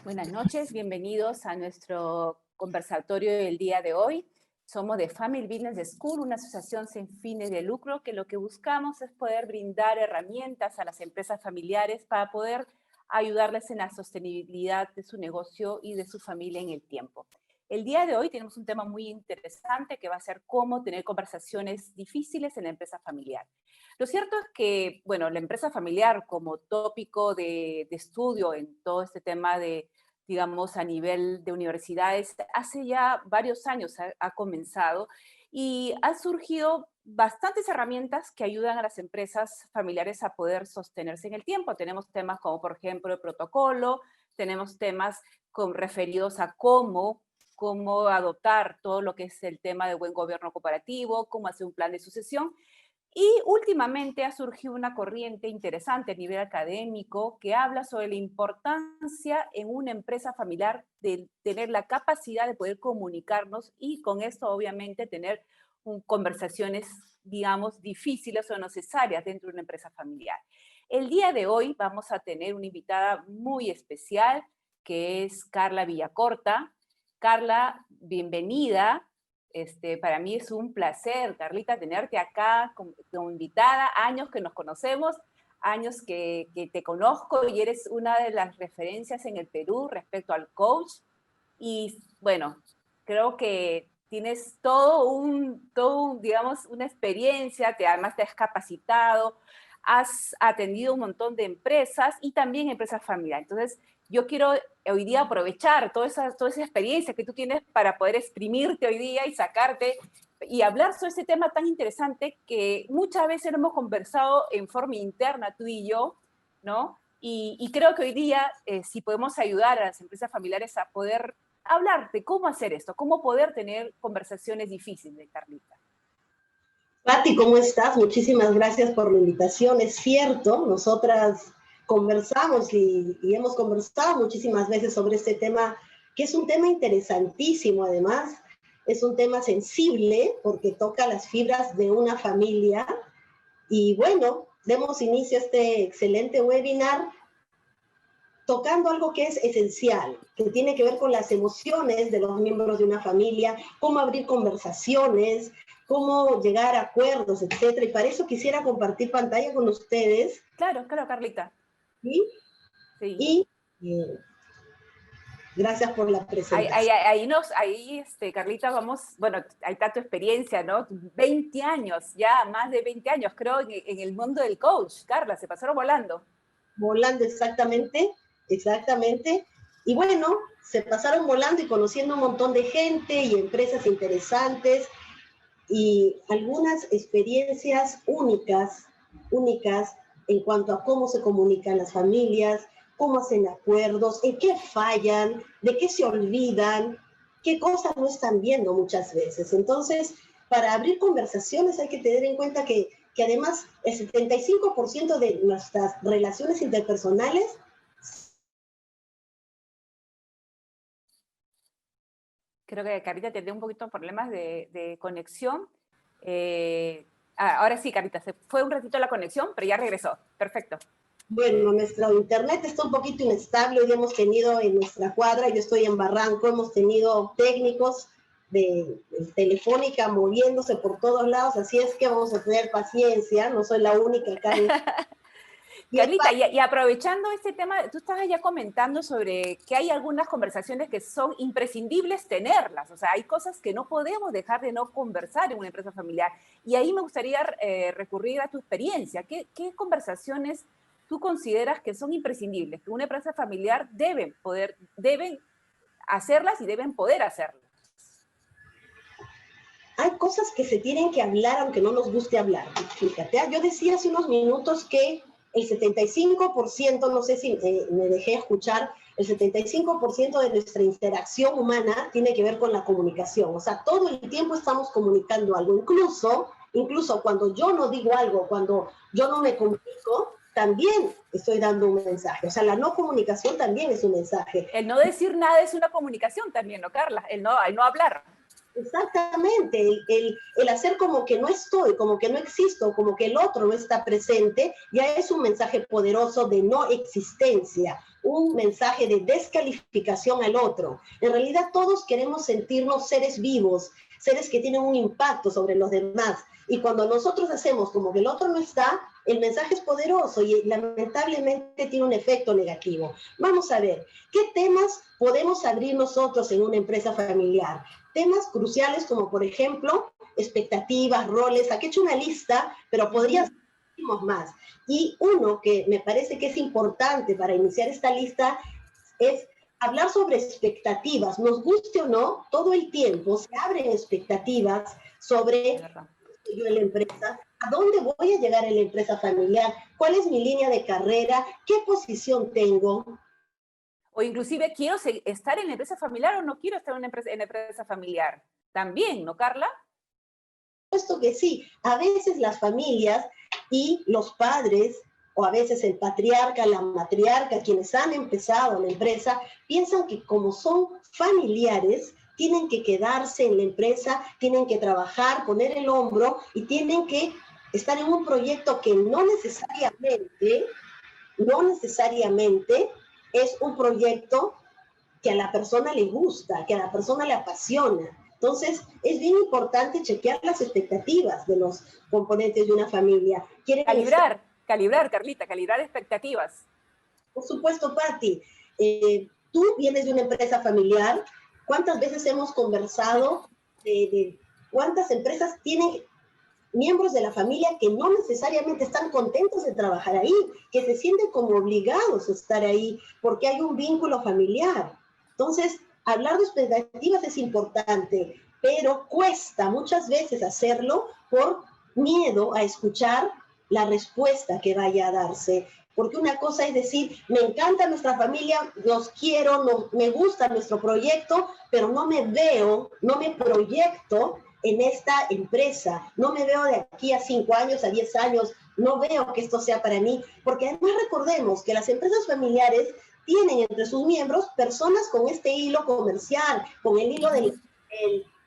Buenas noches, bienvenidos a nuestro conversatorio del día de hoy. Somos de Family Business School, una asociación sin fines de lucro que lo que buscamos es poder brindar herramientas a las empresas familiares para poder ayudarles en la sostenibilidad de su negocio y de su familia en el tiempo. El día de hoy tenemos un tema muy interesante que va a ser cómo tener conversaciones difíciles en la empresa familiar. Lo cierto es que, bueno, la empresa familiar como tópico de estudio en todo este tema de, digamos, a nivel de universidades, hace ya varios años ha comenzado y han surgido bastantes herramientas que ayudan a las empresas familiares a poder sostenerse en el tiempo. Tenemos temas como, por ejemplo, el protocolo, tenemos temas referidos a cómo adoptar todo lo que es el tema de buen gobierno cooperativo, cómo hacer un plan de sucesión. Y últimamente ha surgido una corriente interesante a nivel académico que habla sobre la importancia en una empresa familiar de tener la capacidad de poder comunicarnos y con esto obviamente tener conversaciones, digamos, difíciles o necesarias dentro de una empresa familiar. El día de hoy vamos a tener una invitada muy especial que es Carla Villacorta. Carla, bienvenida. Para mí es un placer, Carlita, tenerte acá como invitada. Años que nos conocemos, años que te conozco y eres una de las referencias en el Perú respecto al coach. Y bueno, creo que tienes digamos, una experiencia, además te has capacitado, has atendido un montón de empresas y también empresas familiares. Entonces, yo quiero hoy día aprovechar toda esa experiencia que tú tienes para poder exprimirte hoy día y sacarte y hablar sobre este tema tan interesante que muchas veces lo hemos conversado en forma interna tú y yo, ¿no? Y creo que hoy día si podemos ayudar a las empresas familiares a poder hablar de cómo hacer esto, cómo poder tener conversaciones difíciles, Carlita. Pati, ¿cómo estás? Muchísimas gracias por la invitación. Es cierto, nosotras conversamos y hemos conversado muchísimas veces sobre este tema, que es un tema interesantísimo además, es un tema sensible porque toca las fibras de una familia. Y bueno, demos inicio a este excelente webinar tocando algo que es esencial, que tiene que ver con las emociones de los miembros de una familia, cómo abrir conversaciones, cómo llegar a acuerdos, etcétera. Y para eso quisiera compartir pantalla con ustedes. Claro, Carlita. ¿Sí? Sí. Gracias por la presentación. Ahí, Carlita, vamos, bueno, hay tanta experiencia, ¿no? 20 años, ya más de 20 años, creo, en el mundo del coach. Carla, se pasaron volando. Volando, exactamente. Y bueno, se pasaron volando y conociendo un montón de gente y empresas interesantes y algunas experiencias únicas en cuanto a cómo se comunican las familias, cómo hacen acuerdos, en qué fallan, de qué se olvidan, qué cosas no están viendo muchas veces. Entonces, para abrir conversaciones hay que tener en cuenta que además el 75% de nuestras relaciones interpersonales. Creo que Carita tiene un poquito de problemas de conexión. Ahora sí, Carita, se fue un ratito la conexión, pero ya regresó. Perfecto. Bueno, nuestro internet está un poquito inestable. Hoy hemos tenido en nuestra cuadra, yo estoy en Barranco, hemos tenido técnicos de Telefónica moviéndose por todos lados, así es que vamos a tener paciencia, no soy la única acá. Carlita, y aprovechando este tema, tú estabas ya comentando sobre que hay algunas conversaciones que son imprescindibles tenerlas, o sea, hay cosas que no podemos dejar de no conversar en una empresa familiar, y ahí me gustaría recurrir a tu experiencia. ¿Qué conversaciones tú consideras que son imprescindibles, que una empresa familiar deben hacerlas y deben poder hacerlas? Hay cosas que se tienen que hablar aunque no nos guste hablar. Fíjate, yo decía hace unos minutos que el 75%, no sé si me dejé escuchar, el 75% de nuestra interacción humana tiene que ver con la comunicación. O sea, todo el tiempo estamos comunicando algo. Incluso cuando yo no digo algo, cuando yo no me comunico, también estoy dando un mensaje. O sea, la no comunicación también es un mensaje. El no decir nada es una comunicación también, ¿no, Carla? El no hablar. Exactamente, el hacer como que no estoy, como que no existo, como que el otro no está presente, ya es un mensaje poderoso de no existencia. un mensaje de descalificación al otro. En realidad todos queremos sentirnos seres vivos, seres que tienen un impacto sobre los demás. Y cuando nosotros hacemos como que el otro no está, el mensaje es poderoso y lamentablemente tiene un efecto negativo. Vamos a ver, ¿qué temas podemos abrir nosotros en una empresa familiar? Temas cruciales como, por ejemplo, expectativas, roles. Aquí he hecho una lista, pero podría ser más. Y uno que me parece que es importante para iniciar esta lista es hablar sobre expectativas. Nos guste o no, todo el tiempo se abren expectativas sobre yo en la empresa, a dónde voy a llegar en la empresa familiar, cuál es mi línea de carrera, qué posición tengo. O inclusive, ¿quiero estar en la empresa familiar o no quiero estar en la empresa familiar? También, ¿no, Carla? Puesto que sí, a veces las familias y los padres, o a veces el patriarca, la matriarca, quienes han empezado la empresa, piensan que como son familiares, tienen que quedarse en la empresa, tienen que trabajar, poner el hombro y tienen que estar en un proyecto que no necesariamente es un proyecto que a la persona le gusta, que a la persona le apasiona. Entonces, es bien importante chequear las expectativas de los componentes de una familia. Calibrar, Carlita, calibrar expectativas. Por supuesto, Patti, tú vienes de una empresa familiar. ¿Cuántas veces hemos conversado de cuántas empresas tienen miembros de la familia que no necesariamente están contentos de trabajar ahí, que se sienten como obligados a estar ahí porque hay un vínculo familiar? Entonces, hablar de expectativas es importante, pero cuesta muchas veces hacerlo por miedo a escuchar la respuesta que vaya a darse. Porque una cosa es decir, me encanta nuestra familia, los quiero, me gusta nuestro proyecto, pero no me veo, no me proyecto en esta empresa, no me veo de aquí a 5 años, a 10 años, no veo que esto sea para mí, porque además recordemos que las empresas familiares tienen entre sus miembros personas con este hilo comercial, con el hilo del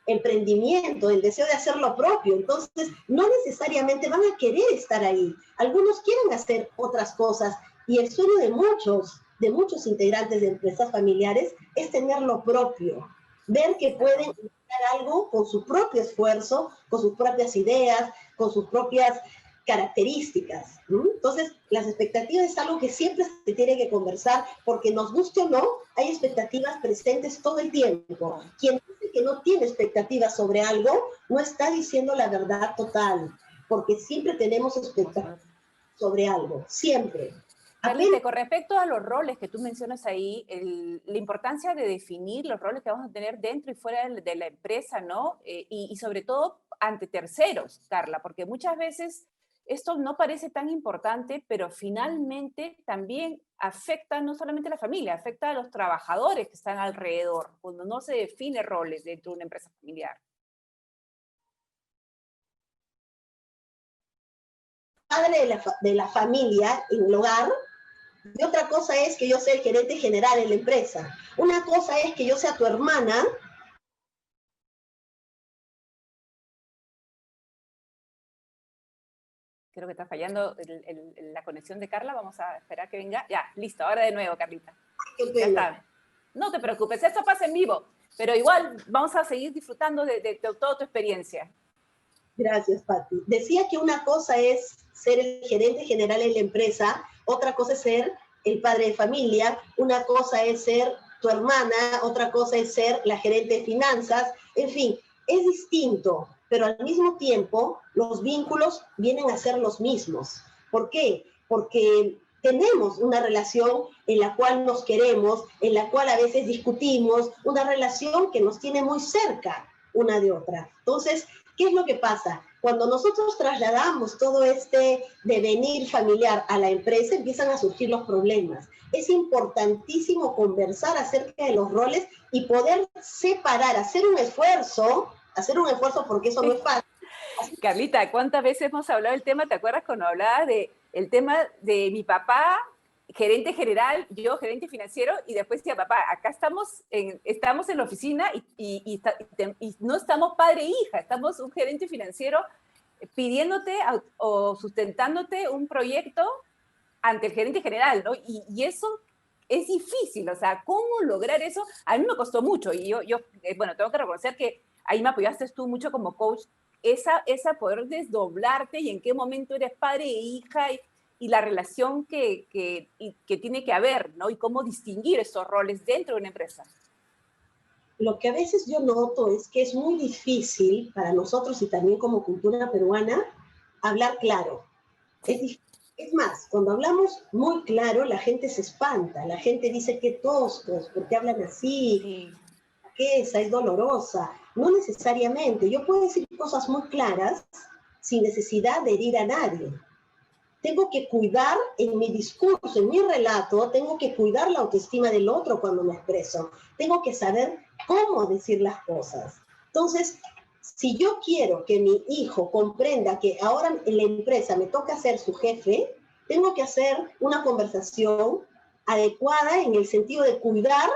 emprendimiento, el deseo de hacer lo propio. Entonces, no necesariamente van a querer estar ahí. Algunos quieren hacer otras cosas y el sueño de muchos integrantes de empresas familiares es tener lo propio, ver que pueden lograr algo con su propio esfuerzo, con sus propias ideas, con sus propias características. Entonces, las expectativas es algo que siempre se tiene que conversar, porque nos guste o no, hay expectativas presentes todo el tiempo. Quien dice que no tiene expectativas sobre algo, no está diciendo la verdad total, porque siempre tenemos expectativas sobre algo, siempre. Carlita, con respecto a los roles que tú mencionas ahí, la importancia de definir los roles que vamos a tener dentro y fuera de la empresa, ¿no? Y sobre todo ante terceros, Carla, porque muchas veces esto no parece tan importante, pero finalmente también afecta no solamente a la familia, afecta a los trabajadores que están alrededor, cuando no se define roles dentro de una empresa familiar. Padre de la familia en el hogar, y otra cosa es que yo sea el gerente general en la empresa. Una cosa es que yo sea tu hermana. Creo que está fallando la conexión de Carla. Vamos a esperar que venga. Ya, listo. Ahora de nuevo, Carlita. Ya está. No te preocupes, esto pasa en vivo. Pero igual vamos a seguir disfrutando de toda tu experiencia. Gracias, Patti. Decía que una cosa es ser el gerente general en la empresa, otra cosa es ser el padre de familia, una cosa es ser tu hermana, otra cosa es ser la gerente de finanzas, en fin, es distinto, pero al mismo tiempo los vínculos vienen a ser los mismos. ¿Por qué? Porque tenemos una relación en la cual nos queremos, en la cual a veces discutimos, una relación que nos tiene muy cerca una de otra. Entonces, ¿qué es lo que pasa? Cuando nosotros trasladamos todo este devenir familiar a la empresa, empiezan a surgir los problemas. Es importantísimo conversar acerca de los roles y poder separar, hacer un esfuerzo porque eso no es fácil. Carlita, ¿cuántas veces hemos hablado del tema? ¿Te acuerdas cuando hablaba del tema de mi papá, gerente general, yo gerente financiero, y después decía, papá, acá estamos en la oficina y no estamos padre e hija, estamos un gerente financiero pidiéndote o sustentándote un proyecto ante el gerente general, ¿no? Y eso es difícil, o sea, ¿cómo lograr eso? A mí me costó mucho y bueno, tengo que reconocer que ahí me apoyaste tú mucho como coach, esa poder desdoblarte y en qué momento eres padre e hija y la relación que tiene que haber, ¿no? Y cómo distinguir esos roles dentro de una empresa. Lo que a veces yo noto es que es muy difícil para nosotros y también como cultura peruana hablar claro. Sí. Es más, cuando hablamos muy claro, la gente se espanta, la gente dice que toscos, porque hablan así, Sí. que esa es dolorosa. No necesariamente, yo puedo decir cosas muy claras sin necesidad de herir a nadie. Tengo que cuidar en mi discurso, en mi relato, tengo que cuidar la autoestima del otro cuando me expreso. Tengo que saber cómo decir las cosas. Entonces, si yo quiero que mi hijo comprenda que ahora en la empresa me toca ser su jefe, tengo que hacer una conversación adecuada en el sentido de cuidar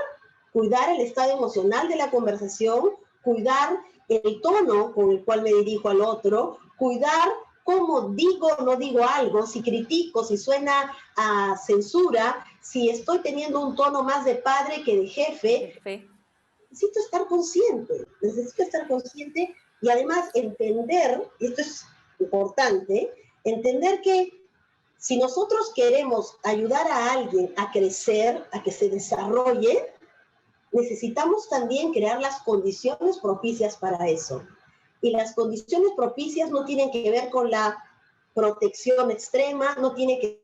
el estado emocional de la conversación, cuidar el tono con el cual me dirijo al otro, cuidar cómo digo o no digo algo, si critico, si suena a censura, si estoy teniendo un tono más de padre que de jefe. Necesito estar consciente y además entender, y esto es importante, entender que si nosotros queremos ayudar a alguien a crecer, a que se desarrolle, necesitamos también crear las condiciones propicias para eso. Y las condiciones propicias no tienen que ver con la protección extrema, no tiene que...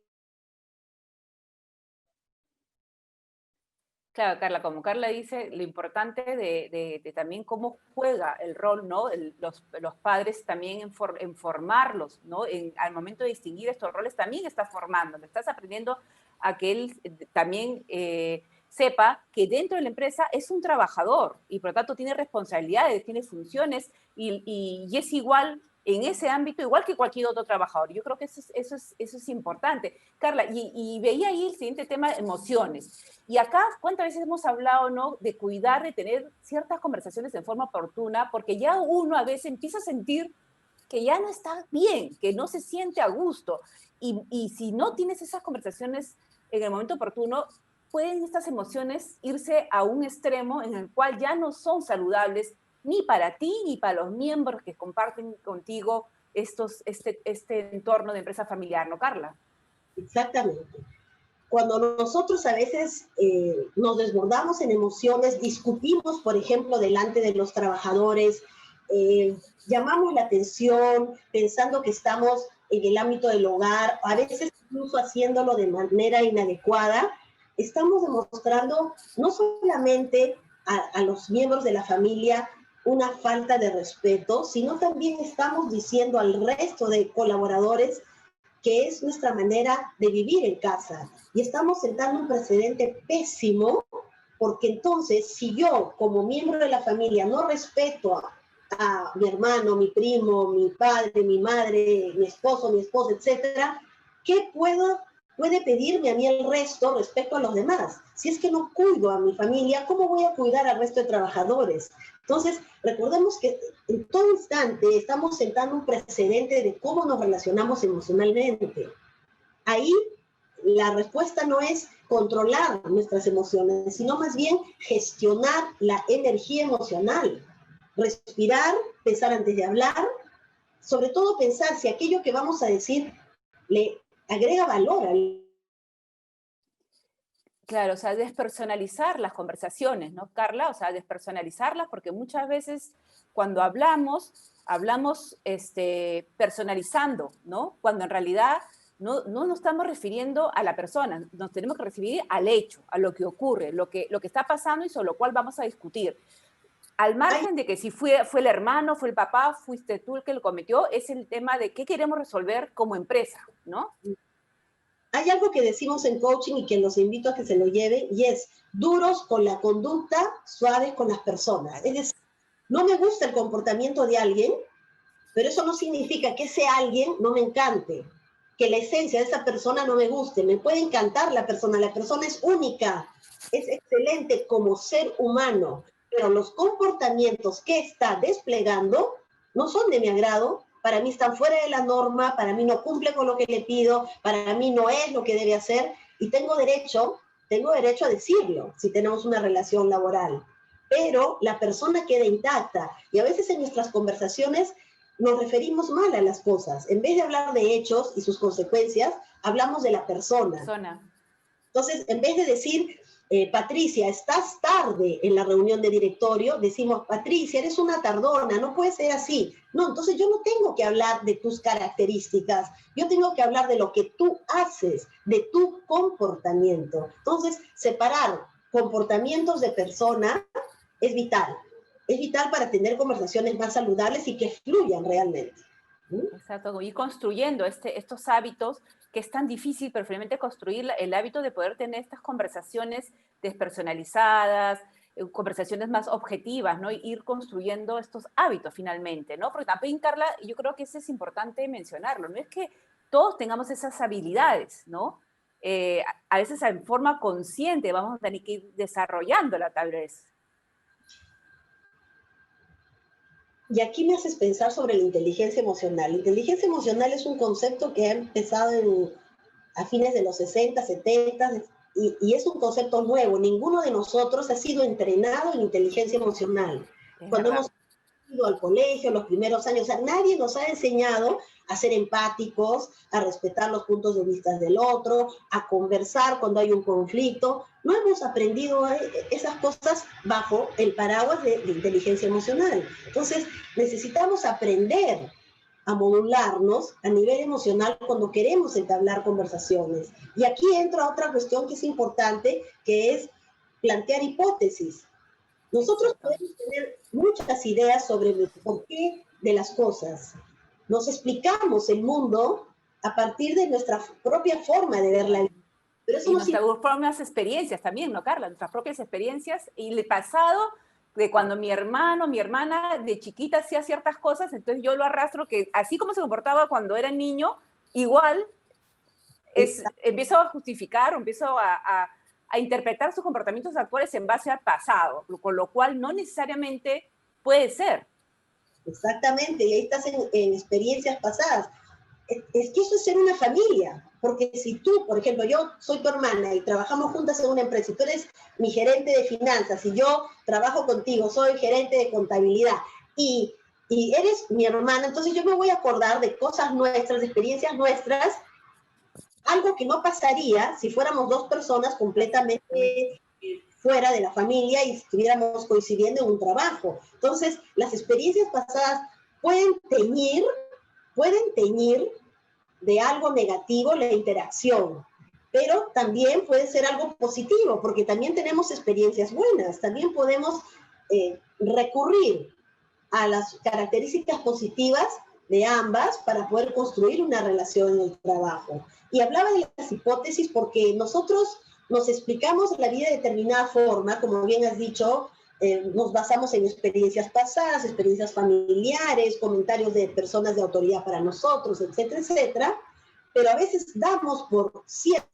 Claro, Carla, como Carla dice, lo importante de también cómo juega el rol, ¿no? Los padres también en formarlos, ¿no? Al momento de distinguir estos roles también estás formando, le estás aprendiendo a que él también sepa que dentro de la empresa es un trabajador y por lo tanto tiene responsabilidades, tiene funciones y es igual en ese ámbito, igual que cualquier otro trabajador. Yo creo que eso es importante. Carla, y veía ahí el siguiente tema, emociones. Y acá, ¿cuántas veces hemos hablado, no, de cuidar, de tener ciertas conversaciones en forma oportuna? Porque ya uno a veces empieza a sentir que ya no está bien, que no se siente a gusto. Y si no tienes esas conversaciones en el momento oportuno, pueden estas emociones irse a un extremo en el cual ya no son saludables ni para ti ni para los miembros que comparten contigo este entorno de empresa familiar, ¿no, Carla? Exactamente. Cuando nosotros a veces nos desbordamos en emociones, discutimos, por ejemplo, delante de los trabajadores, llamamos la atención pensando que estamos en el ámbito del hogar, a veces incluso haciéndolo de manera inadecuada, estamos demostrando no solamente a los miembros de la familia una falta de respeto, sino también estamos diciendo al resto de colaboradores que es nuestra manera de vivir en casa. Y estamos sentando un precedente pésimo, porque entonces, si yo, como miembro de la familia, no respeto a mi hermano, mi primo, mi padre, mi madre, mi esposo, mi esposa, etcétera, ¿qué puede pedirme a mí el resto respecto a los demás? Si es que no cuido a mi familia, ¿cómo voy a cuidar al resto de trabajadores? Entonces, recordemos que en todo instante estamos sentando un precedente de cómo nos relacionamos emocionalmente. Ahí la respuesta no es controlar nuestras emociones, sino más bien gestionar la energía emocional. Respirar, pensar antes de hablar, sobre todo pensar si aquello que vamos a decir le agrega valor al... Claro, o sea, despersonalizar las conversaciones, ¿no, Carla? O sea, despersonalizarlas porque muchas veces cuando hablamos personalizando, ¿no? Cuando en realidad no nos estamos refiriendo a la persona, nos tenemos que referir al hecho, a lo que ocurre, lo que está pasando y sobre lo cual vamos a discutir. Al margen de que si fue el hermano, fue el papá, fuiste tú el que lo cometió, es el tema de qué queremos resolver como empresa, ¿no? Hay algo que decimos en coaching y que los invito a que se lo lleven, y es duros con la conducta, suaves con las personas. Es decir, no me gusta el comportamiento de alguien, pero eso no significa que ese alguien no me encante, que la esencia de esa persona no me guste. Me puede encantar la persona es única, es excelente como ser humano, pero los comportamientos que está desplegando no son de mi agrado, para mí están fuera de la norma, para mí no cumple con lo que le pido, para mí no es lo que debe hacer, y tengo derecho tengo derecho a decirlo si tenemos una relación laboral, pero la persona queda intacta. Y a veces en nuestras conversaciones nos referimos mal a las cosas. En vez de hablar de hechos y sus consecuencias, hablamos de la persona. Entonces, en vez de decir, Patricia, estás tarde en la reunión de directorio, decimos, Patricia, eres una tardona, no puede ser así. No, entonces yo no tengo que hablar de tus características, yo tengo que hablar de lo que tú haces, de tu comportamiento. Entonces, separar comportamientos de persona es vital. Es vital para tener conversaciones más saludables y que fluyan realmente. Exacto, y construyendo estos hábitos que es tan difícil, pero finalmente construir el hábito de poder tener estas conversaciones despersonalizadas, conversaciones más objetivas, ¿no? Y ir construyendo estos hábitos finalmente, ¿no? Porque también, Carla, yo creo que eso es importante mencionarlo, no es que todos tengamos esas habilidades, ¿no? A veces en forma consciente vamos a tener que ir desarrollándola tal vez. Y aquí me haces pensar sobre la inteligencia emocional. La inteligencia emocional es un concepto que ha empezado a fines de los 60, 70, y es un concepto nuevo. Ninguno de nosotros ha sido entrenado en inteligencia emocional. Cuando hemos ido al colegio, los primeros años, o sea, nadie nos ha enseñado a ser empáticos, a respetar los puntos de vista del otro, a conversar cuando hay un conflicto. No hemos aprendido esas cosas bajo el paraguas de inteligencia emocional. Entonces, necesitamos aprender a modularnos a nivel emocional cuando queremos entablar conversaciones. Y aquí entra otra cuestión que es importante, que es plantear hipótesis. Nosotros podemos tener muchas ideas sobre el porqué de las cosas. Nos explicamos el mundo a partir de nuestra propia forma de ver la vida. Pero eso y nuestras propias experiencias también, ¿no, Carla? Nuestras propias experiencias y el pasado de cuando mi hermano, mi hermana de chiquita hacía ciertas cosas, entonces yo lo arrastro que así como se comportaba cuando era niño, igual empiezo a justificar, empiezo a interpretar sus comportamientos actuales en base al pasado, con lo cual no necesariamente puede ser. Exactamente, y ahí estás en experiencias pasadas. Es que eso es ser una familia, porque si tú, por ejemplo, yo soy tu hermana y trabajamos juntas en una empresa y tú eres mi gerente de finanzas y yo trabajo contigo, soy gerente de contabilidad y eres mi hermana, entonces yo me voy a acordar de cosas nuestras, de experiencias nuestras, algo que no pasaría si fuéramos dos personas completamente fuera de la familia y estuviéramos coincidiendo en un trabajo. Entonces, las experiencias pasadas pueden teñir de algo negativo la interacción, pero también puede ser algo positivo, porque también tenemos experiencias buenas, también podemos recurrir a las características positivas de ambas para poder construir una relación en el trabajo. Y hablaba de las hipótesis porque nosotros nos explicamos la vida de determinada forma, como bien has dicho, nos basamos en experiencias pasadas, experiencias familiares, comentarios de personas de autoridad para nosotros, etcétera, etcétera, pero a veces damos por cierto.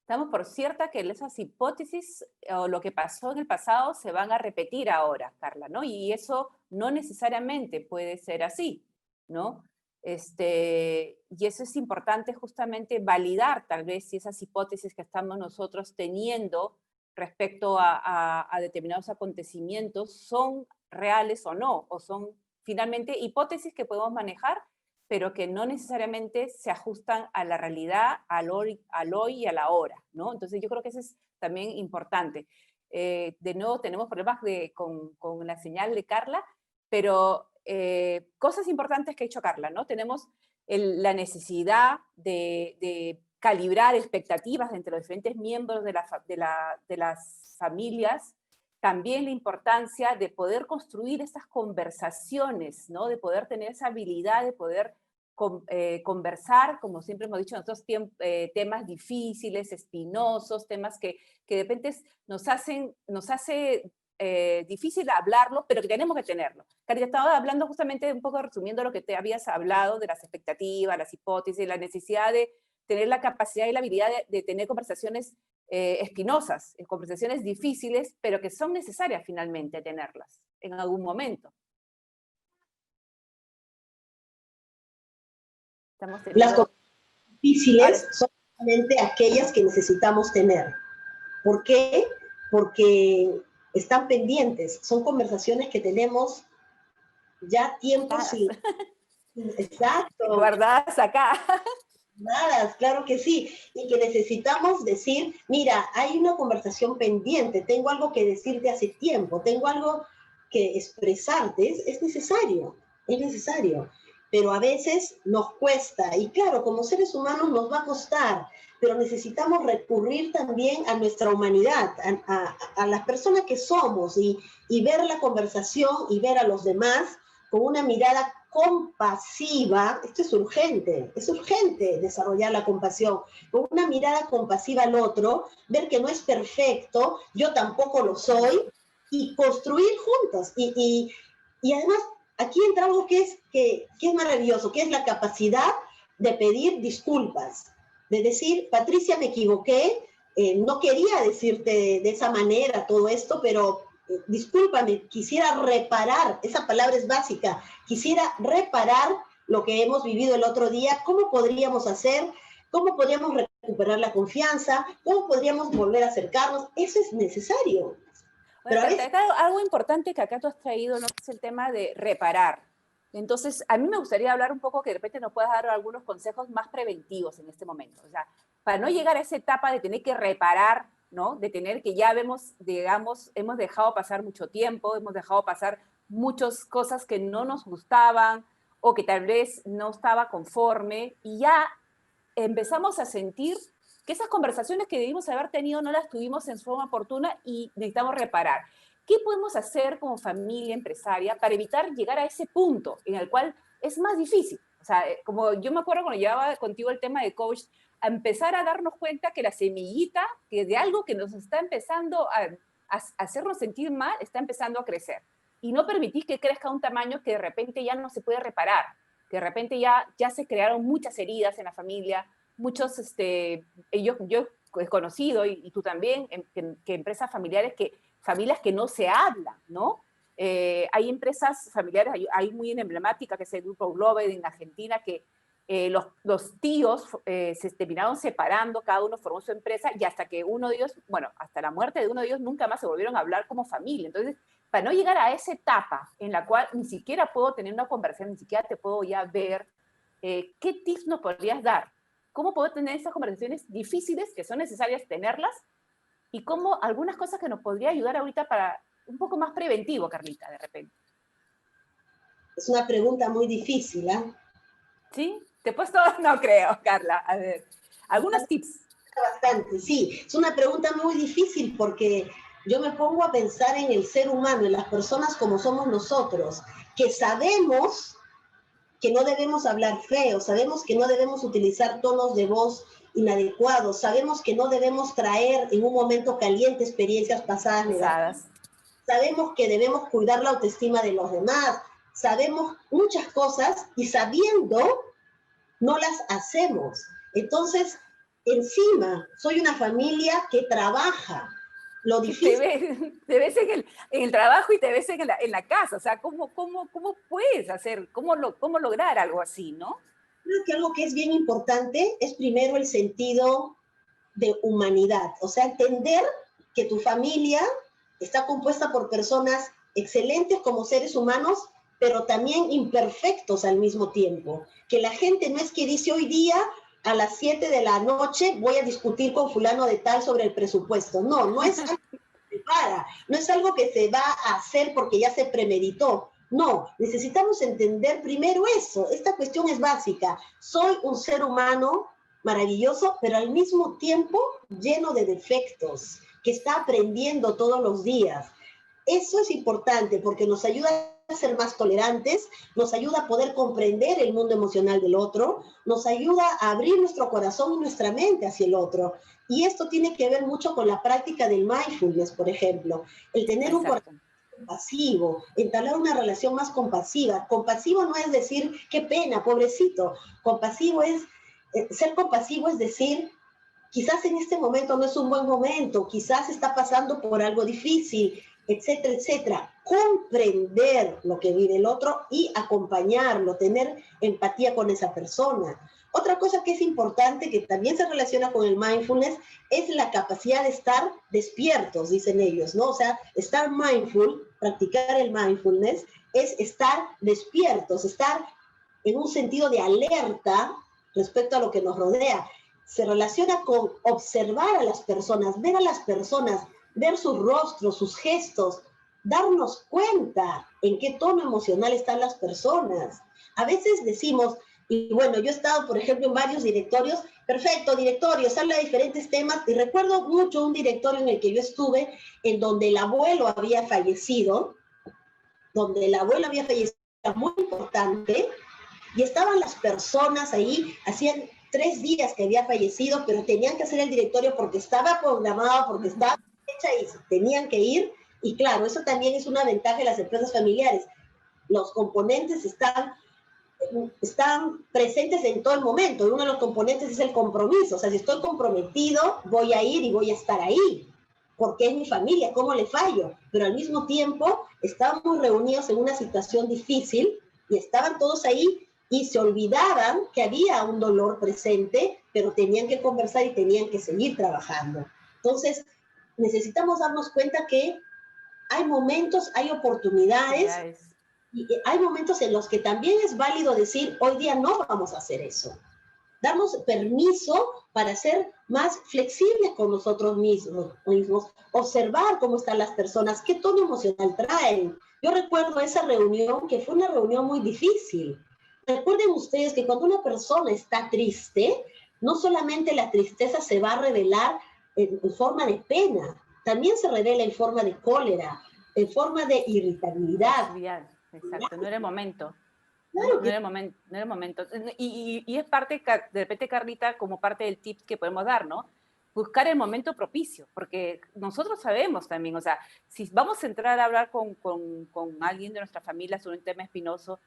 Damos por cierta que esas hipótesis o lo que pasó en el pasado se van a repetir ahora, Carla, ¿no? Y eso no necesariamente puede ser así, ¿no? Y eso es importante justamente validar tal vez si esas hipótesis que estamos nosotros teniendo respecto a determinados acontecimientos son reales o no, o son finalmente hipótesis que podemos manejar, pero que no necesariamente se ajustan a la realidad, al hoy y a la hora, ¿no? Entonces yo creo que eso es también importante. De nuevo tenemos problemas con la señal de Carla, pero cosas importantes que ha hecho Carla, ¿no? Tenemos la necesidad de calibrar expectativas entre los diferentes miembros de las familias, también la importancia de poder construir estas conversaciones, ¿no? De poder tener esa habilidad de poder conversar, como siempre hemos dicho, nosotros temas difíciles, espinosos, temas que de repente nos hace difícil hablarlo, pero que tenemos que tenerlo. Cari, estaba hablando justamente, un poco resumiendo lo que te habías hablado de las expectativas, las hipótesis, la necesidad de tener la capacidad y la habilidad de tener conversaciones espinosas, conversaciones difíciles, pero que son necesarias finalmente tenerlas en algún momento. Las cosas difíciles son aquellas que necesitamos tener. ¿Por qué? Porque están pendientes, son conversaciones que tenemos ya tiempo sin... Exacto. Guardadas acá. Nada, claro que sí, y que necesitamos decir, mira, hay una conversación pendiente, tengo algo que decirte hace tiempo, tengo algo que expresarte, es necesario, pero a veces nos cuesta, y claro, como seres humanos nos va a costar, pero necesitamos recurrir también a nuestra humanidad, a las personas que somos, y ver la conversación y ver a los demás con una mirada compasiva. Esto es urgente desarrollar la compasión, con una mirada compasiva al otro, ver que no es perfecto, yo tampoco lo soy, y construir juntos. Y además, aquí entra algo que es maravilloso, que es la capacidad de pedir disculpas, de decir, Patricia, me equivoqué, no quería decirte de esa manera todo esto, pero discúlpame, quisiera reparar, esa palabra es básica, quisiera reparar lo que hemos vivido el otro día, ¿cómo podríamos hacer? ¿Cómo podríamos recuperar la confianza? ¿Cómo podríamos volver a acercarnos? Eso es necesario. Bueno, algo importante que acá tú has traído, ¿no? Es el tema de reparar. Entonces, a mí me gustaría hablar un poco que de repente nos puedas dar algunos consejos más preventivos en este momento. O sea, para no llegar a esa etapa de tener que reparar, ¿no? De tener que ya vemos, digamos, hemos dejado pasar mucho tiempo, hemos dejado pasar muchas cosas que no nos gustaban o que tal vez no estaba conforme y ya empezamos a sentir que esas conversaciones que debimos haber tenido no las tuvimos en forma oportuna y necesitamos reparar. ¿Qué podemos hacer como familia empresaria para evitar llegar a ese punto en el cual es más difícil? O sea, como yo me acuerdo cuando llevaba contigo el tema de coach, a empezar a darnos cuenta que la semillita, que de algo que nos está empezando a hacernos sentir mal, está empezando a crecer. Y no permitir que crezca a un tamaño que de repente ya no se puede reparar, que de repente ya se crearon muchas heridas en la familia, muchos, yo he conocido, y tú también, que empresas familiares, familias que no se hablan, ¿no? Hay empresas familiares, hay muy emblemática, que es el Grupo Globe en Argentina, que los tíos se terminaron separando, cada uno formó su empresa, y hasta que uno de ellos, bueno, hasta la muerte de uno de ellos, nunca más se volvieron a hablar como familia. Entonces, para no llegar a esa etapa en la cual ni siquiera puedo tener una conversación, ni siquiera te puedo ya ver, ¿qué tips nos podrías dar? ¿Cómo poder tener esas conversaciones difíciles que son necesarias tenerlas? Y cómo algunas cosas que nos podría ayudar ahorita para un poco más preventivo, Carlita, de repente. Es una pregunta muy difícil, ¿eh? ¿Sí? ¿Te he puesto? No creo, Carla. A ver, algunos tips. Bastante, sí. Es una pregunta muy difícil porque yo me pongo a pensar en el ser humano, en las personas como somos nosotros, que sabemos que no debemos hablar feo, sabemos que no debemos utilizar tonos de voz inadecuados, sabemos que no debemos traer en un momento caliente experiencias pasadas negativas, sabemos que debemos cuidar la autoestima de los demás, sabemos muchas cosas y sabiendo no las hacemos. Entonces, encima, soy una familia que trabaja. Lo difícil... Te ves en el trabajo y te ves en la casa. O sea, ¿cómo puedes hacer, cómo lograr algo así, no? Creo que algo que es bien importante es primero el sentido de humanidad. O sea, entender que tu familia está compuesta por personas excelentes como seres humanos, pero también imperfectos al mismo tiempo. Que la gente no es que dice hoy día a las 7 de la noche voy a discutir con fulano de tal sobre el presupuesto. No, no es algo que se prepara, no es algo que se va a hacer porque ya se premeditó. No, necesitamos entender primero eso. Esta cuestión es básica. Soy un ser humano maravilloso, pero al mismo tiempo lleno de defectos, que está aprendiendo todos los días. Eso es importante porque nos ayuda a ser más tolerantes, nos ayuda a poder comprender el mundo emocional del otro, nos ayuda a abrir nuestro corazón y nuestra mente hacia el otro. Y esto tiene que ver mucho con la práctica del mindfulness, por ejemplo. El tener un corazón compasivo, entablar una relación más compasiva. Compasivo no es decir, qué pena, pobrecito. Compasivo es, ser compasivo es decir, quizás en este momento no es un buen momento, quizás está pasando por algo difícil, etcétera, etcétera. Comprender lo que vive el otro y acompañarlo, tener empatía con esa persona. Otra cosa que es importante, que también se relaciona con el mindfulness, es la capacidad de estar despiertos, dicen ellos, ¿no? O sea, estar mindful, practicar el mindfulness, es estar despiertos, estar en un sentido de alerta respecto a lo que nos rodea. Se relaciona con observar a las personas, ver sus rostros, sus gestos, darnos cuenta en qué tono emocional están las personas. A veces decimos, y bueno, yo he estado, por ejemplo, en varios directorios, perfecto, directorios, habla de diferentes temas, y recuerdo mucho un directorio en el que yo estuve, en donde el abuelo había fallecido, muy importante, y estaban las personas ahí, hacían 3 días que había fallecido, pero tenían que hacer el directorio porque estaba programado, porque estaba hecha y tenían que ir, y claro, eso también es una ventaja de las empresas familiares. Los componentes están presentes en todo el momento, y uno de los componentes es el compromiso, o sea, si estoy comprometido, voy a ir y voy a estar ahí, porque es mi familia, ¿cómo le fallo? Pero al mismo tiempo, estábamos reunidos en una situación difícil, y estaban todos ahí, y se olvidaban que había un dolor presente, pero tenían que conversar y tenían que seguir trabajando. Entonces, necesitamos darnos cuenta que hay momentos, hay oportunidades, y hay momentos en los que también es válido decir, hoy día no vamos a hacer eso. Darnos permiso para ser más flexibles con nosotros mismos, observar cómo están las personas, qué tono emocional traen. Yo recuerdo esa reunión, que fue una reunión muy difícil. Recuerden ustedes que cuando una persona está triste, no solamente la tristeza se va a revelar en forma de pena, también se revela en forma de cólera, en forma de irritabilidad. Exacto, no era el momento. Claro no era el momento. Y es parte, de repente, Carlita, como parte del tip que podemos dar, ¿no? Buscar el momento propicio, porque nosotros sabemos también, o sea, si vamos a entrar a hablar con alguien de nuestra familia sobre un tema espinoso,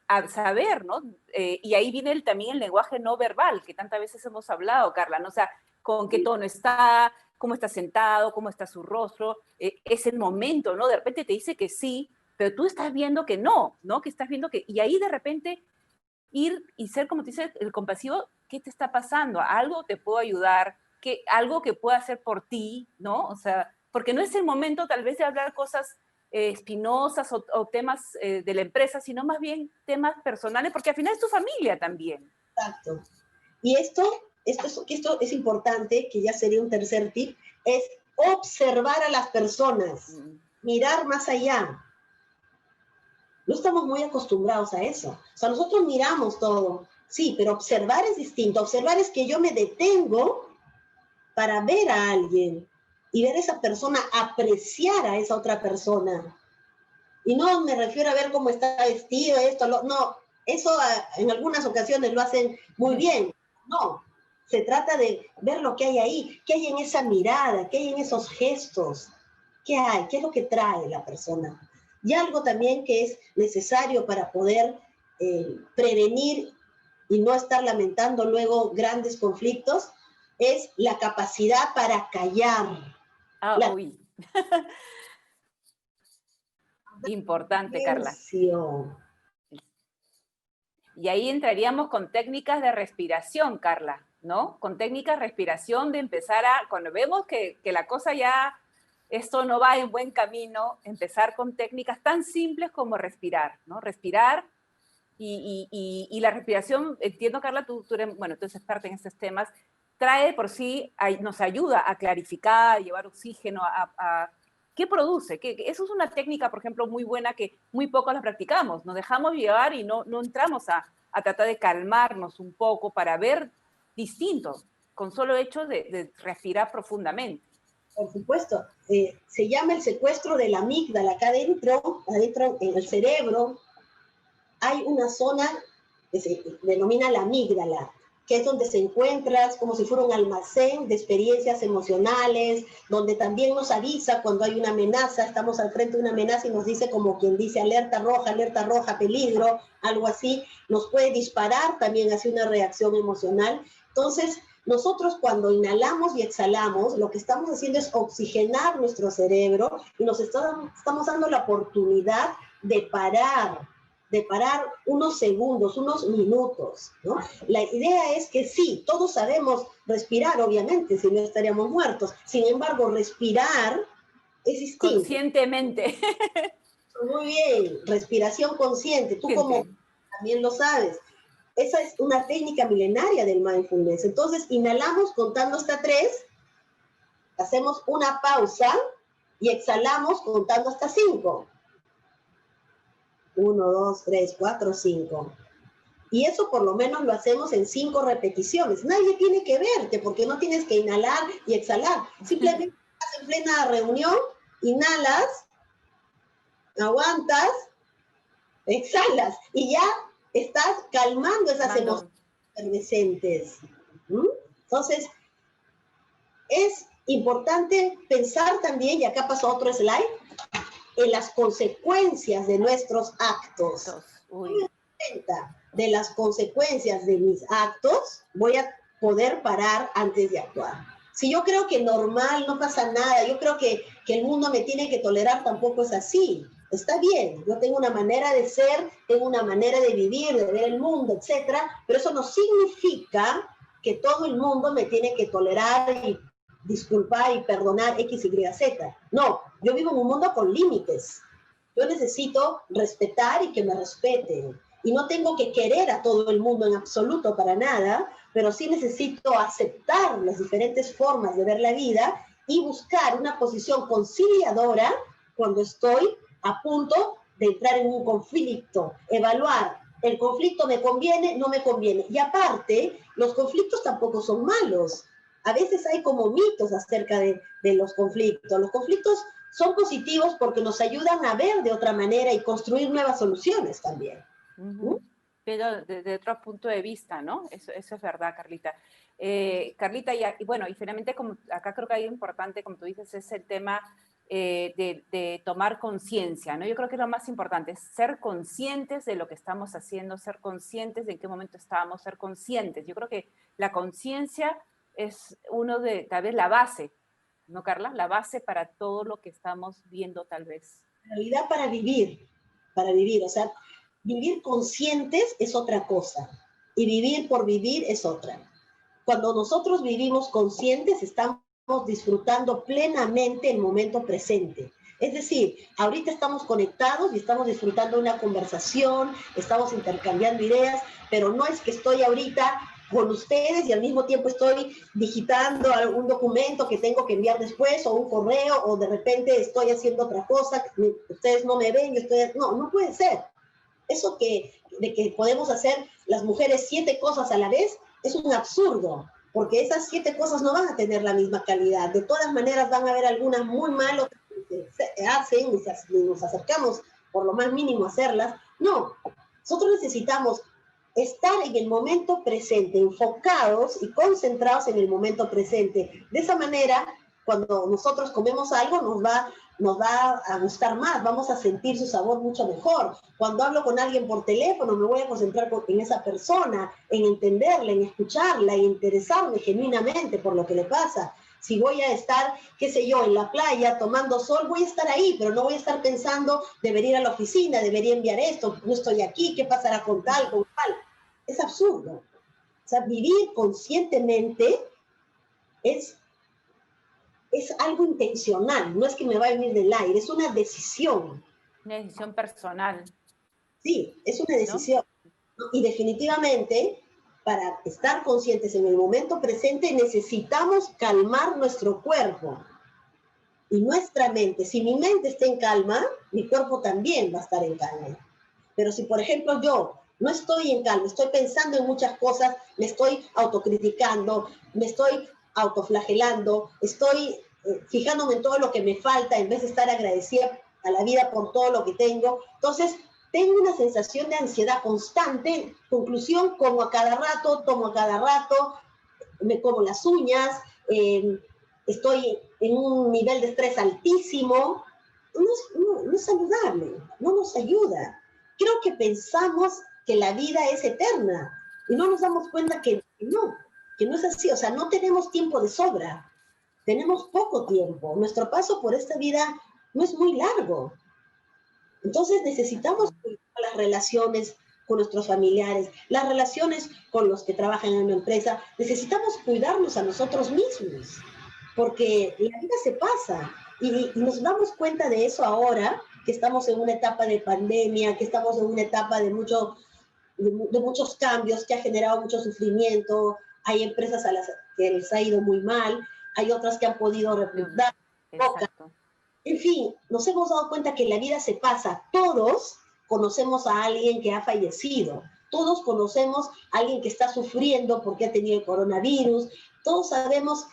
a saber, ¿no? Y ahí viene también el lenguaje no verbal, que tantas veces hemos hablado, Carla, ¿no? O sea, con qué tono está, cómo está sentado, cómo está su rostro, es el momento, ¿no? De repente te dice que sí, pero tú estás viendo que no, ¿no? Que estás viendo que... Y ahí de repente ir y ser, como te dice, el compasivo, ¿qué te está pasando? ¿Algo te puedo ayudar? ¿Algo que pueda hacer por ti? ¿No? O sea, porque no es el momento tal vez de hablar cosas espinosas o temas de la empresa, sino más bien temas personales, porque al final es tu familia también. Exacto. Y esto es importante, que ya sería un tercer tip, es observar a las personas, mirar más allá. No estamos muy acostumbrados a eso. O sea, nosotros miramos todo, sí, pero observar es distinto. Observar es que yo me detengo para ver a alguien y ver a esa persona, apreciar a esa otra persona. Y no me refiero a ver cómo está vestido, esto, no, eso en algunas ocasiones lo hacen muy bien. No, se trata de ver lo que hay ahí, qué hay en esa mirada, qué hay en esos gestos, qué hay, qué es lo que trae la persona. Y algo también que es necesario para poder prevenir y no estar lamentando luego grandes conflictos, es la capacidad para callar. Uy. Importante, Carla. Y ahí entraríamos con técnicas de respiración, Carla, ¿no? Con técnicas de respiración, de empezar cuando vemos que la cosa ya, esto no va en buen camino, empezar con técnicas tan simples como respirar, ¿no? Respirar y la respiración, entiendo, Carla, tú eres experta en estos temas, trae por sí, nos ayuda a clarificar, a llevar oxígeno, ¿qué produce? Eso es una técnica, por ejemplo, muy buena que muy pocos la practicamos. Nos dejamos llevar y no entramos a tratar de calmarnos un poco para ver distinto, con solo hecho de respirar profundamente. Por supuesto. Se llama el secuestro de la amígdala. Acá adentro en el cerebro, hay una zona que se denomina la amígdala, que es donde se encuentra como si fuera un almacén de experiencias emocionales, donde también nos avisa cuando hay una amenaza, estamos al frente de una amenaza y nos dice, como quien dice, alerta roja, peligro, algo así, nos puede disparar también hacia una reacción emocional. Entonces, nosotros cuando inhalamos y exhalamos, lo que estamos haciendo es oxigenar nuestro cerebro y nos estamos dando la oportunidad de parar, de parar unos segundos, unos minutos, ¿no? La idea es que sí, todos sabemos respirar, obviamente, si no estaríamos muertos. Sin embargo, respirar es distinto. Conscientemente. Muy bien, respiración consciente. Tú como también lo sabes. Esa es una técnica milenaria del mindfulness. Entonces, inhalamos contando hasta 3, hacemos una pausa y exhalamos contando hasta 5. 1, 2, 3, 4, 5. Y eso por lo menos lo hacemos en 5 repeticiones. Nadie tiene que verte porque no tienes que inhalar y exhalar. Simplemente estás en plena reunión, inhalas, aguantas, exhalas y ya estás calmando esas emociones efervescentes. Entonces, es importante pensar también, y acá pasó otro slide, en las consecuencias de nuestros actos. De las consecuencias de mis actos, voy a poder parar antes de actuar. Si yo creo que normal, no pasa nada, yo creo que el mundo me tiene que tolerar, tampoco es así. Está bien, yo tengo una manera de ser, tengo una manera de vivir, de ver el mundo, etcétera, pero eso no significa que todo el mundo me tiene que tolerar y disculpar y perdonar X, Y, Z. No, yo vivo en un mundo con límites. Yo necesito respetar y que me respeten. Y no tengo que querer a todo el mundo en absoluto para nada, pero sí necesito aceptar las diferentes formas de ver la vida y buscar una posición conciliadora cuando estoy a punto de entrar en un conflicto. Evaluar, ¿el conflicto me conviene? No me conviene. Y aparte, los conflictos tampoco son malos. A veces hay como mitos acerca de los conflictos. Los conflictos son positivos porque nos ayudan a ver de otra manera y construir nuevas soluciones también. Pero desde otro punto de vista, ¿no? Eso es verdad, Carlita. Carlita, y bueno, y finalmente, como acá creo que hay importante, como tú dices, es el tema de tomar conciencia, ¿no? Yo creo que lo más importante es ser conscientes de lo que estamos haciendo, ser conscientes de en qué momento estábamos, ser conscientes. Yo creo que la conciencia es uno de, tal vez, la base, ¿no, Carla? La base para todo lo que estamos viendo, tal vez. En realidad, para vivir, o sea, vivir conscientes es otra cosa y vivir por vivir es otra. Cuando nosotros vivimos conscientes, estamos disfrutando plenamente el momento presente. Es decir, ahorita estamos conectados y estamos disfrutando una conversación, estamos intercambiando ideas, pero no es que estoy ahorita con ustedes y al mismo tiempo estoy digitando un documento que tengo que enviar después o un correo o de repente estoy haciendo otra cosa, ustedes no me ven, yo estoy... No puede ser. Eso de que podemos hacer las mujeres 7 cosas a la vez es un absurdo, porque esas 7 cosas no van a tener la misma calidad. De todas maneras van a haber algunas muy malas que se hacen y nos acercamos por lo más mínimo a hacerlas. No, nosotros necesitamos estar en el momento presente, enfocados y concentrados en el momento presente. De esa manera, cuando nosotros comemos algo, nos va a gustar más, vamos a sentir su sabor mucho mejor. Cuando hablo con alguien por teléfono, me voy a concentrar en esa persona, en entenderla, en escucharla, en interesarme genuinamente por lo que le pasa. Si voy a estar, qué sé yo, en la playa tomando sol, voy a estar ahí, pero no voy a estar pensando, debería ir a la oficina, debería enviar esto, no estoy aquí, ¿qué pasará con tal, con tal? Es absurdo. O sea, vivir conscientemente es algo intencional, no es que me va a venir del aire, es una decisión. Una decisión personal. Sí, es una decisión. ¿No? Y definitivamente, para estar conscientes en el momento presente, necesitamos calmar nuestro cuerpo y nuestra mente. Si mi mente está en calma, mi cuerpo también va a estar en calma. Pero si, por ejemplo, yo no estoy en calma, estoy pensando en muchas cosas, me estoy autocriticando, me estoy autoflagelando, estoy fijándome en todo lo que me falta en vez de estar agradecida a la vida por todo lo que tengo. Entonces, tengo una sensación de ansiedad constante. Conclusión, como a cada rato, tomo a cada rato, me como las uñas, estoy en un nivel de estrés altísimo. No es saludable, no nos ayuda. Creo que pensamos que la vida es eterna y no nos damos cuenta que no es así. O sea, no tenemos tiempo de sobra, tenemos poco tiempo. Nuestro paso por esta vida no es muy largo. Entonces necesitamos cuidar la las relaciones con nuestros familiares, las relaciones con los que trabajan en una empresa. Necesitamos cuidarnos a nosotros mismos, porque la vida se pasa y nos damos cuenta de eso ahora, que estamos en una etapa de pandemia, que estamos en una etapa de muchos cambios, que ha generado mucho sufrimiento. Hay empresas a las que les ha ido muy mal, hay otras que han podido repuntar. Exacto. En fin, nos hemos dado cuenta que la vida se pasa. Todos conocemos a alguien que ha fallecido. Todos conocemos a alguien que está sufriendo porque ha tenido el coronavirus. Todos sabemos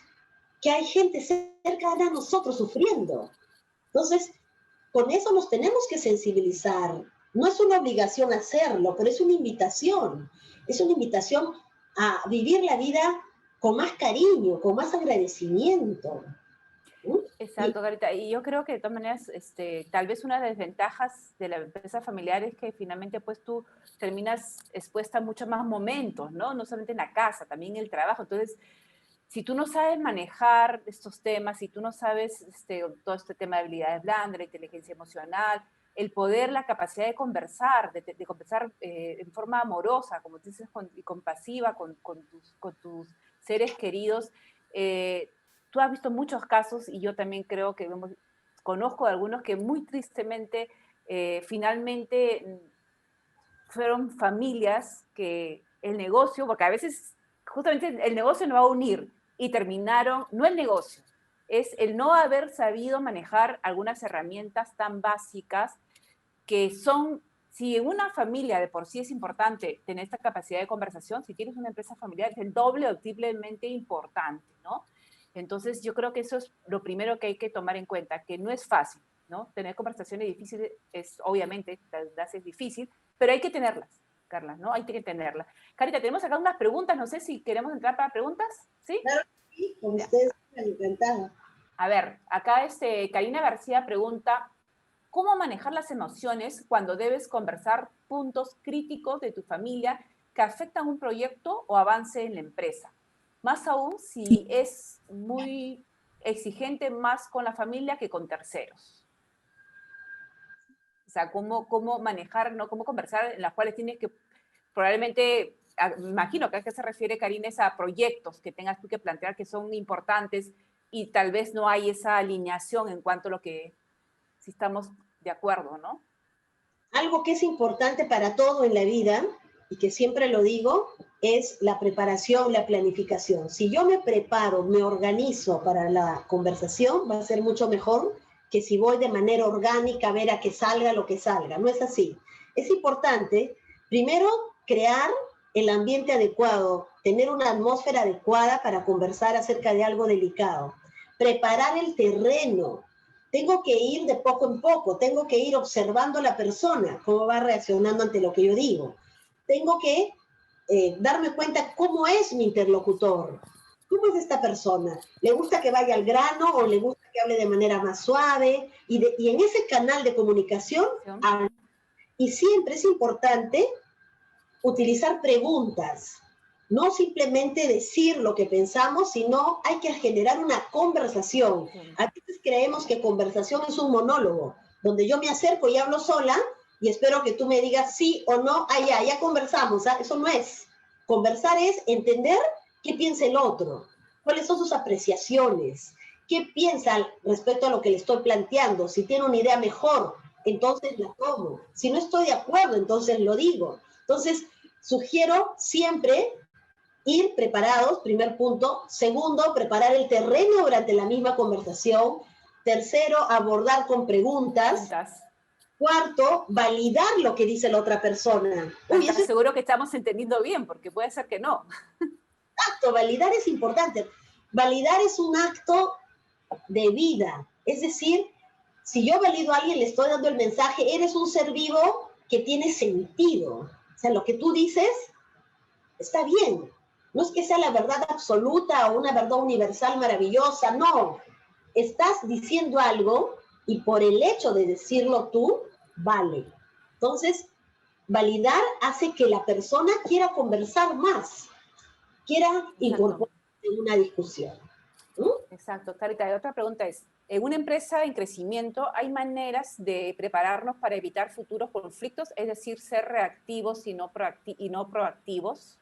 que hay gente cerca de nosotros sufriendo. Entonces, con eso nos tenemos que sensibilizar. No es una obligación hacerlo, pero es una invitación. Es una invitación a vivir la vida con más cariño, con más agradecimiento. Exacto, Carita. Y yo creo que de todas maneras, tal vez una de las desventajas de la empresa familiar es que finalmente pues tú terminas expuesta a muchos más momentos, ¿no? No solamente en la casa, también en el trabajo. Entonces, si tú no sabes manejar estos temas, si tú no sabes todo este tema de habilidades blandas, la inteligencia emocional, el poder, la capacidad de conversar, de conversar en forma amorosa, como tú dices, y compasiva con tus seres queridos, tú has visto muchos casos y yo también creo que conozco algunos que muy tristemente finalmente fueron familias que el negocio, porque a veces justamente el negocio no va a unir y terminaron, no el negocio, es el no haber sabido manejar algunas herramientas tan básicas que son, si en una familia de por sí es importante tener esta capacidad de conversación, si tienes una empresa familiar es el doble o triplemente importante, ¿no? Entonces yo creo que eso es lo primero que hay que tomar en cuenta, que no es fácil, ¿no? Tener conversaciones difíciles es, obviamente, es difícil, pero hay que tenerlas, Carla, ¿no? Hay que tenerlas. Carita, tenemos acá unas preguntas, no sé si queremos entrar para preguntas, ¿sí? Claro, sí, con ustedes, encantada. A ver, acá Karina García pregunta, ¿cómo manejar las emociones cuando debes conversar puntos críticos de tu familia que afectan un proyecto o avance en la empresa? Más aún si es muy exigente más con la familia que con terceros. O sea, cómo manejar, ¿no? Cómo conversar en las cuales tienes que, probablemente, me imagino que a qué se refiere Karina, es a proyectos que tengas tú que plantear que son importantes y tal vez no hay esa alineación en cuanto a lo que, si estamos de acuerdo, ¿no? Algo que es importante para todo en la vida, y que siempre lo digo, es la preparación, la planificación. Si yo me preparo, me organizo para la conversación, va a ser mucho mejor que si voy de manera orgánica a ver a que salga lo que salga. No es así. Es importante, primero, crear el ambiente adecuado, tener una atmósfera adecuada para conversar acerca de algo delicado. Preparar el terreno. Tengo que ir de poco en poco, tengo que ir observando a la persona, cómo va reaccionando ante lo que yo digo. Tengo que darme cuenta cómo es mi interlocutor, cómo es esta persona. ¿Le gusta que vaya al grano o le gusta que hable de manera más suave? Y en ese canal de comunicación, y siempre es importante utilizar preguntas. No simplemente decir lo que pensamos, sino hay que generar una conversación. A veces creemos que conversación es un monólogo, donde yo me acerco y hablo sola y espero que tú me digas sí o no, ya conversamos. Eso no es. Conversar es entender qué piensa el otro, cuáles son sus apreciaciones, qué piensa respecto a lo que le estoy planteando. Si tiene una idea mejor, entonces la tomo. Si no estoy de acuerdo, entonces lo digo. Entonces, sugiero siempre ir preparados, primer punto. Segundo, preparar el terreno durante la misma conversación. Tercero, abordar con preguntas. Cuarto, validar lo que dice la otra persona. Uy, ¿estás seguro que estamos entendiendo bien? Porque puede ser que no. Exacto, validar es importante. Validar es un acto de vida. Es decir, si yo valido a alguien, le estoy dando el mensaje, eres un ser vivo que tiene sentido. O sea, lo que tú dices está bien. No es que sea la verdad absoluta o una verdad universal maravillosa, no. Estás diciendo algo y por el hecho de decirlo tú, vale. Entonces, validar hace que la persona quiera conversar más, quiera incorporarse en una discusión. Exacto. Carita, y otra pregunta es, en una empresa en crecimiento hay maneras de prepararnos para evitar futuros conflictos, es decir, ser reactivos y no proactivos.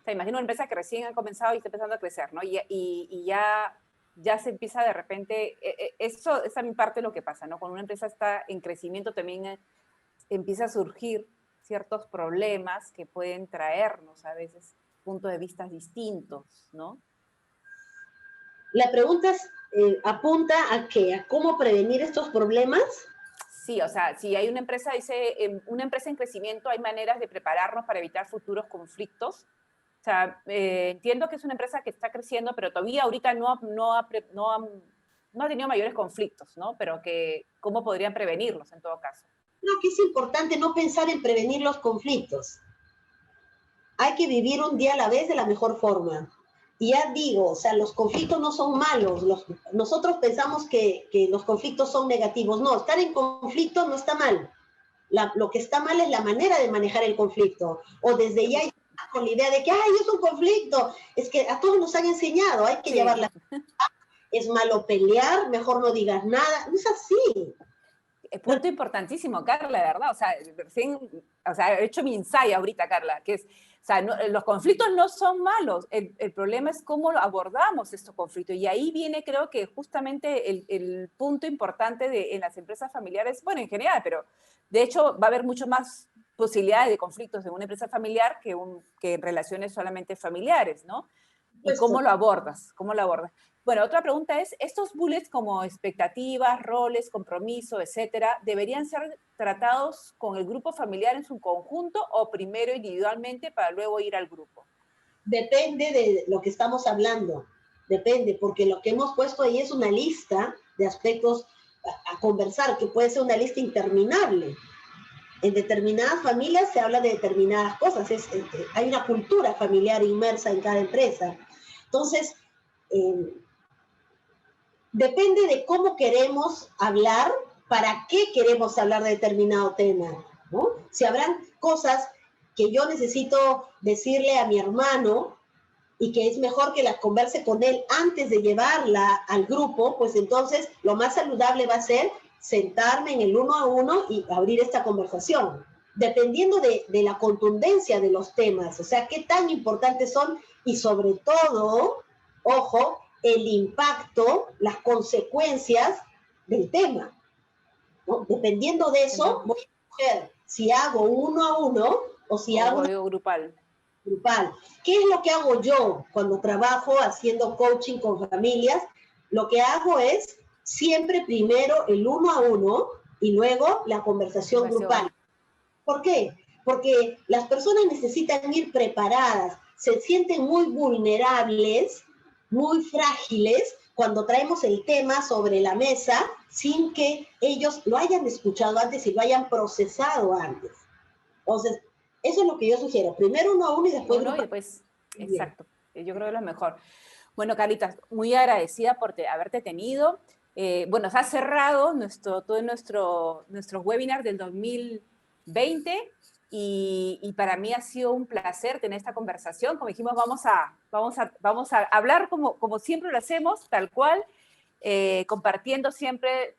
O sea, imagino una empresa que recién ha comenzado y está empezando a crecer, ¿no? Y ya se empieza de repente, esa es mi parte de lo que pasa, ¿no? Cuando una empresa está en crecimiento también empieza a surgir ciertos problemas que pueden traernos a veces puntos de vista distintos, ¿no? La pregunta es, apunta a qué, a cómo prevenir estos problemas. Sí, o sea, si hay una empresa, dice, una empresa en crecimiento, hay maneras de prepararnos para evitar futuros conflictos. O sea, entiendo que es una empresa que está creciendo, pero todavía ahorita no ha tenido mayores conflictos, ¿no? Pero que, ¿cómo podrían prevenirlos en todo caso? Creo que es importante no pensar en prevenir los conflictos. Hay que vivir un día a la vez de la mejor forma. Y ya digo, o sea, los conflictos no son malos. Nosotros pensamos que los conflictos son negativos. No, estar en conflicto no está mal. Lo que está mal es la manera de manejar el conflicto. O desde ya con la idea de que, ay, es un conflicto. Es que a todos nos han enseñado, hay que Sí. llevarla. Es malo pelear, mejor no digas nada. No es así. Punto importantísimo, Carla, de verdad. O sea, he hecho mi ensayo ahorita, Carla, que es, o sea, los conflictos no son malos. El problema es cómo abordamos estos conflictos. Y ahí viene, creo que justamente el punto importante en las empresas familiares, bueno, en general, pero de hecho va a haber mucho más posibilidades de conflictos en una empresa familiar que en relaciones solamente familiares, ¿no? ¿Y cómo lo abordas? ¿Cómo lo abordas? Bueno, otra pregunta es, ¿estos bullets como expectativas, roles, compromiso, etcétera, deberían ser tratados con el grupo familiar en su conjunto o primero individualmente para luego ir al grupo? Depende de lo que estamos hablando. Depende, porque lo que hemos puesto ahí es una lista de aspectos a conversar, que puede ser una lista interminable. En determinadas familias se habla de determinadas cosas. Hay una cultura familiar inmersa en cada empresa. Entonces, depende de cómo queremos hablar, para qué queremos hablar de determinado tema, ¿no? Si habrán cosas que yo necesito decirle a mi hermano y que es mejor que las converse con él antes de llevarla al grupo, pues entonces lo más saludable va a ser sentarme en el uno a uno y abrir esta conversación, dependiendo de la contundencia de los temas, o sea, qué tan importantes son y sobre todo, ojo, el impacto, las consecuencias del tema, ¿no? Dependiendo de eso, voy a escoger si hago uno a uno o si hago grupal. Grupal. ¿Qué es lo que hago yo cuando trabajo haciendo coaching con familias? Lo que hago es siempre primero el uno a uno y luego la conversación grupal. ¿Por qué? Porque las personas necesitan ir preparadas, se sienten muy vulnerables, muy frágiles cuando traemos el tema sobre la mesa sin que ellos lo hayan escuchado antes y lo hayan procesado antes. Entonces, eso es lo que yo sugiero. Primero uno a uno y después uno y después, exacto. Yo creo que es lo mejor. Bueno, Carlita, muy agradecida por haberte tenido. Bueno, se ha cerrado todos nuestros webinars del 2020 y para mí ha sido un placer tener esta conversación. Como dijimos, vamos a hablar como siempre lo hacemos, tal cual, compartiendo siempre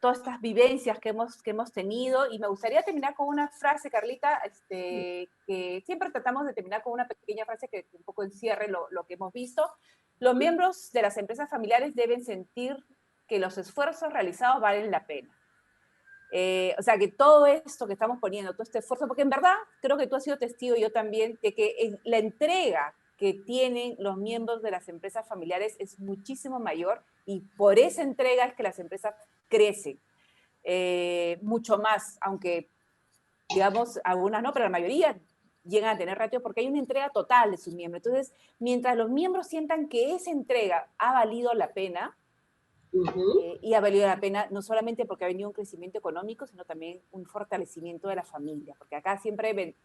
todas estas vivencias que hemos tenido, y me gustaría terminar con una frase, Carlita, que siempre tratamos de terminar con una pequeña frase que un poco encierre lo que hemos visto. Los miembros de las empresas familiares deben sentir que los esfuerzos realizados valen la pena. O sea, que todo esto que estamos poniendo, todo este esfuerzo, porque en verdad creo que tú has sido testigo, y yo también, de que la entrega que tienen los miembros de las empresas familiares es muchísimo mayor, y por esa entrega es que las empresas crecen mucho más, aunque digamos algunas no, pero la mayoría llegan a tener ratio porque hay una entrega total de sus miembros. Entonces, mientras los miembros sientan que esa entrega ha valido la pena, y ha valido la pena no solamente porque ha venido un crecimiento económico, sino también un fortalecimiento de la familia, porque acá siempre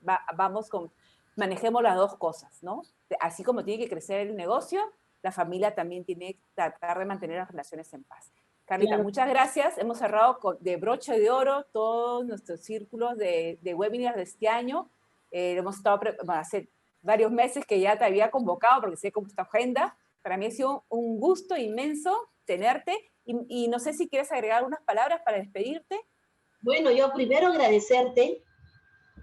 manejemos las dos cosas, ¿no? Así como tiene que crecer el negocio, la familia también tiene que tratar de mantener las relaciones en paz. Carlita, muchas gracias. Hemos cerrado de broche de oro todos nuestros círculos de webinars de este año. Hemos estado hace varios meses que ya te había convocado porque sé cómo es tu agenda. Para mí ha sido un gusto inmenso tenerte, Y no sé si quieres agregar unas palabras para despedirte. Bueno, yo primero agradecerte.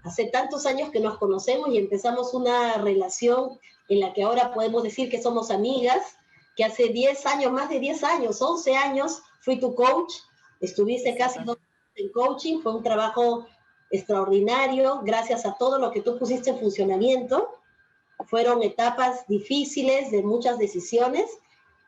Hace tantos años que nos conocemos y empezamos una relación en la que ahora podemos decir que somos amigas, que hace 10 años, más de 10 años, 11 años, fui tu coach, estuviste casi 2 años en coaching, fue un trabajo extraordinario, gracias a todo lo que tú pusiste en funcionamiento. Fueron etapas difíciles de muchas decisiones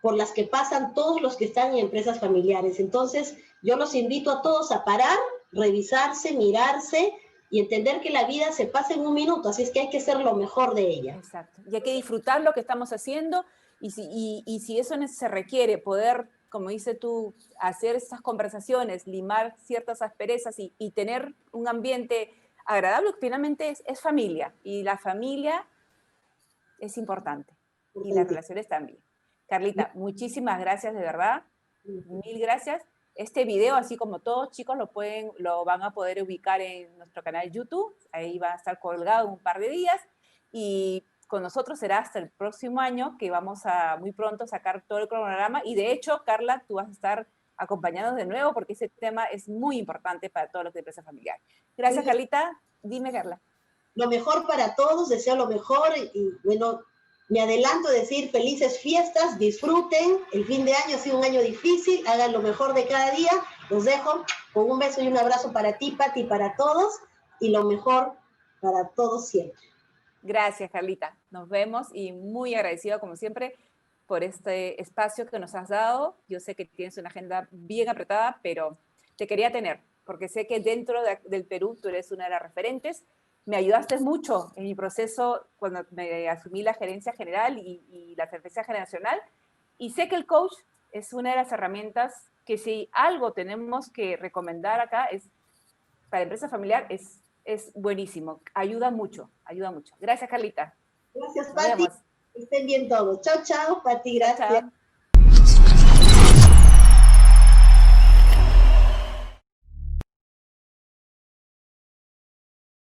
por las que pasan todos los que están en empresas familiares. Entonces, yo los invito a todos a parar, revisarse, mirarse y entender que la vida se pasa en un minuto, así es que hay que ser lo mejor de ella. Exacto. Y hay que disfrutar lo que estamos haciendo y si eso se requiere poder, como dices tú, hacer estas conversaciones, limar ciertas asperezas y tener un ambiente agradable, finalmente es familia. Y la familia es importante. Y las relaciones también. Carlita, muchísimas gracias de verdad. Mil gracias. Este video, así como todos, chicos, lo van a poder ubicar en nuestro canal YouTube. Ahí va a estar colgado un par de días. Y con nosotros será hasta el próximo año, que vamos a muy pronto sacar todo el cronograma. Y de hecho, Carla, tú vas a estar acompañándonos de nuevo porque ese tema es muy importante para todos los de empresa familiar. Gracias, Carlita. Dime, Carla. Lo mejor para todos, deseo lo mejor y bueno, me adelanto a decir felices fiestas, disfruten, el fin de año ha sido un año difícil, hagan lo mejor de cada día, los dejo con un beso y un abrazo para ti, Pati, para todos y lo mejor para todos siempre. Gracias, Carlita. Nos vemos y muy agradecida como siempre por este espacio que nos has dado. Yo sé que tienes una agenda bien apretada, pero te quería tener porque sé que dentro del Perú tú eres una de las referentes. Me ayudaste mucho en mi proceso cuando me asumí la gerencia general y la gerencia generacional. Y sé que el coach es una de las herramientas que si algo tenemos que recomendar acá es para empresa familiar es buenísimo. Ayuda mucho, ayuda mucho. Gracias, Carlita. Gracias, Pati. Estén bien todos. Chao, chao, Pati. Gracias. Chao, chao.